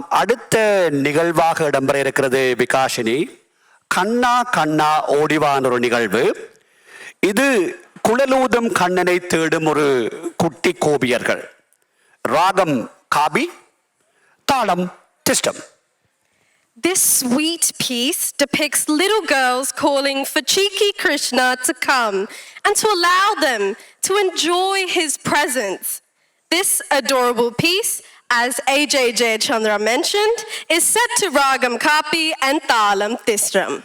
அடுத்த நிகழ்வாக இடம்பெற இருக்கிறது விகாஷினி. கண்ணா கண்ணா ஓடிவான் ஒரு நிகழ்வு. இது குழலூதும் கண்ணனை தேடும் ஒரு குட்டி கோபியர்கள். ராகம் காபி, தாளம் திஸ்டம். This sweet piece depicts little girls calling for cheeky Krishna to come and to allow them to enjoy his presence. This adorable piece, as A.J. Jayachandra mentioned, is set to Ragam Kapi and Thalam Thistram.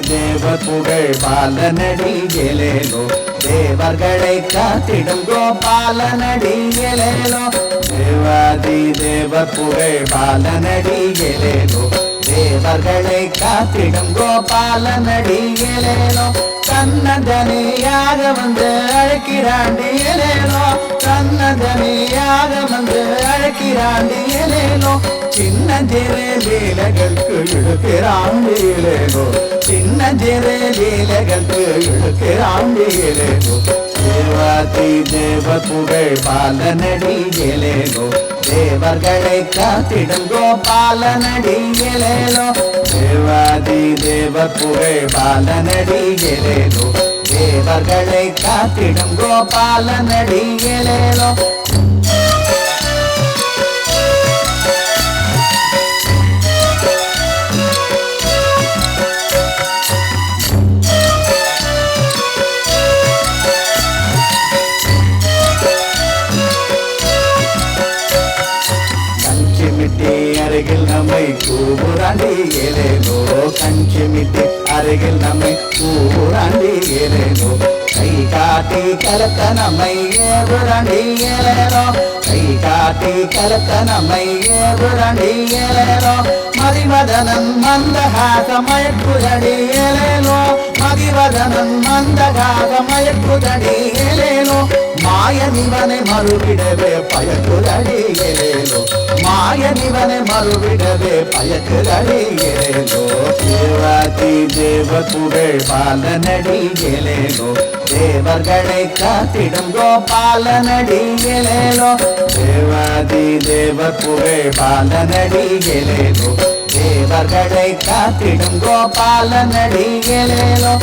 தேவ புகழ் பாலனடி எலேலோ, தேவர்களை காத்திடும் கோபாலனடி எலேலோ. தேவாதி தேவ புகழ் பாலனடி எலேலோ, தேவர்களை காத்திடும் கோபாலனடி எலேலோ. கண்ணதனியாக வந்து அழைக்கிறாண்டி எலேலோ, கண்ணதனியாக வந்து அழைக்கிறாண்டி எலேலோ. சின்ன சிறு லீலைகளுக்கு இழுக்கிறாண்டி எலேலோ, சின்ன சிறு லீலைகளுக்கு இழுக்கிறாண்டி எலேலோ. தேவாதி தேவ புகழ் பாலனடி எலேலோ, தேவர்களை காத்திடும் கோபாலனடி எலேலோ. தேவாதி தேவ புகழ் பாலனடி எலேலோ, தேவர்களை காத்திடும் கோபாலனடி எலேலோ. அருகில் நம்மை கூறாண்டி ஏலேலோ, கஞ்சிமிட்டி அருகில் நம்மை கூறாண்டி ஏலேலோ. கை காட்டி கலத்த நம்மை ஏவுறாண்டி ஏலேலோ, கை காட்டி கலத்த நம்மை ஏவுறாண்டி ஏலேலோ. மதிவதனன் மந்தகாக மயக்குதடி ஏலேலோ, மதிவதனன் மந்தகாக மயக்குதடி ஏலேலோ. மாயனிவனை மறுவிடவே பயக்குதடி ஏலேலோ, மாயனிவனை மறுவிடவே பயக்குதடி ஏலேலோ. தேவாதி தேவ புகழ் பாலனடி ஏலேலோ, தேவர்களை காத்திடும் கோபாலனடி ஏலேலோ. தேவாதி தேவ புகழ் பாலனடி ஏலேலோ, தேவர்களை காத்திடும் கோபாலனடி ஏலேலோ.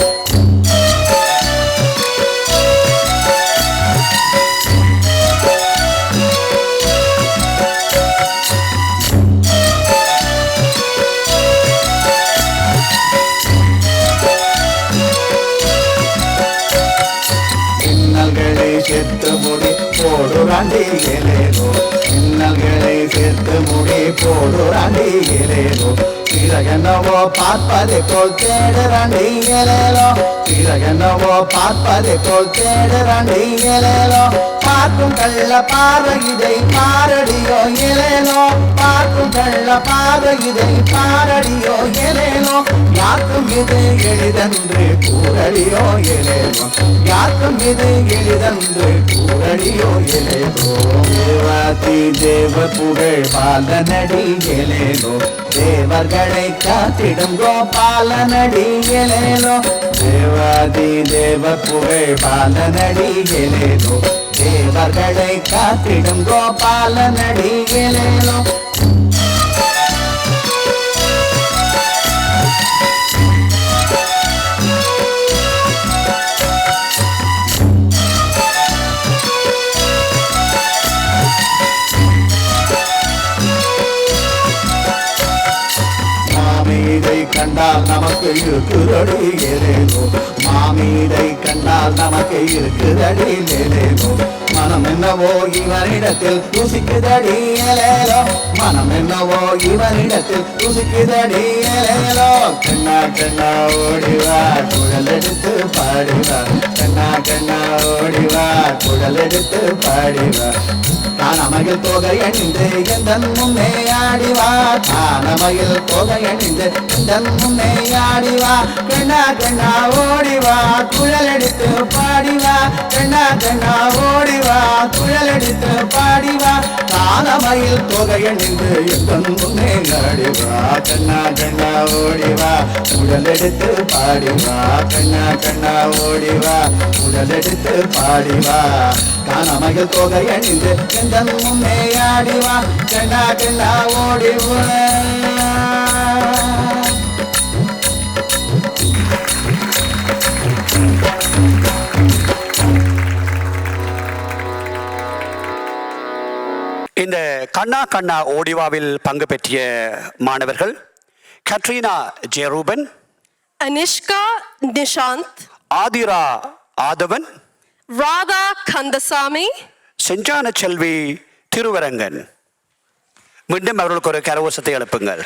சேர்த்து முடி போடுறாண்டி ஏலேலோ, இன்னல்களை சேர்த்து முடி போடுறாண்டி ஏலேலோ. பிறகென்னவோ பார்ப்பதை போல் தேடுறாண்டி ஏலேலோ, பிறகென்னவோ பார்ப்பதை போல் தேடுறாண்டி ஏலேலோ. பார்க்கும் கள்ள பார்வை இதை பாரடியோ ஏலேலோ, பார்க்கும் கள்ள பார்வை இதை பாரடியோ ஏலேலோ. யாருக்கும் இது எளிதன்று கூறடியோ ஏலேலோ, யாருக்கும் இது எளிதன்று கூறடியோ ஏலேலோ. தேவாதி தேவ புகழ் பாலனடி ஏலேலோ, தேவர்களை காத்திடும் கோபாலனடி ஏலேலோ. தேவாதி தேவ புகழ் பாலனடி ஏலேலோ, தேவர்களை காத்திடும் கோபாலனடி ஏலேலோ. கண்டால் நமக்கு இருக்குதடி ஏலேலோ, மாமீதை கண்டால் நமக்கு இருக்குதடி லேலேலோ மனம் என்னவோ இவனிடத்தில் ருசிக்குதடி ஏலேலோ மனம் என்னவோ இவனிடத்தில் ருசிக்குதடி ஏலேலோ கண்ணா கண்ணா ஓடிவா குழல் எடுத்து பாடிவா கண்ணா கண்ணா ஓடிவா குழல் எடுத்து பாடிவா தானமகில் தொகை அணிந்து எந்தன் முன்னே ஆடிவா தானமகில் தொகை அணிந்து எந்தன் முன்னே ஆடிவா கண்ணா கண்ணா ஓடிவா குழல் எடுத்து பாடிவா கண்ணா கண்ணா ஓடிவா குழல் எடுத்து பாடிவா தானமகில் தொகை அணிந்து எந்தன் முன்னே ஆடிவா கண்ணா கண்ணா ஓடிவா குழல் எடுத்து பாடிவா கண்ணா கண்ணா ஓடிவா குழல் எடுத்து பாடிவா தானமகில் தொகை அணிந்து எந்தன் முன்னே ஆடிவா கண்ணா கண்ணா ஓடிவா இந்த கண்ணா கண்ணா ஓடிவாவில் பங்கு பெற்றிய மாணவர்கள் கட்ரீனா ஜெரூபன், Anishka Nishant, ஆதிரா ஆதவன், Radha Kandasamy, செஞ்சான செல்வி திருவரங்கன். மீண்டும் அவர்களுக்கு ஒரு கரகோஷத்தை எழுப்புங்கள்.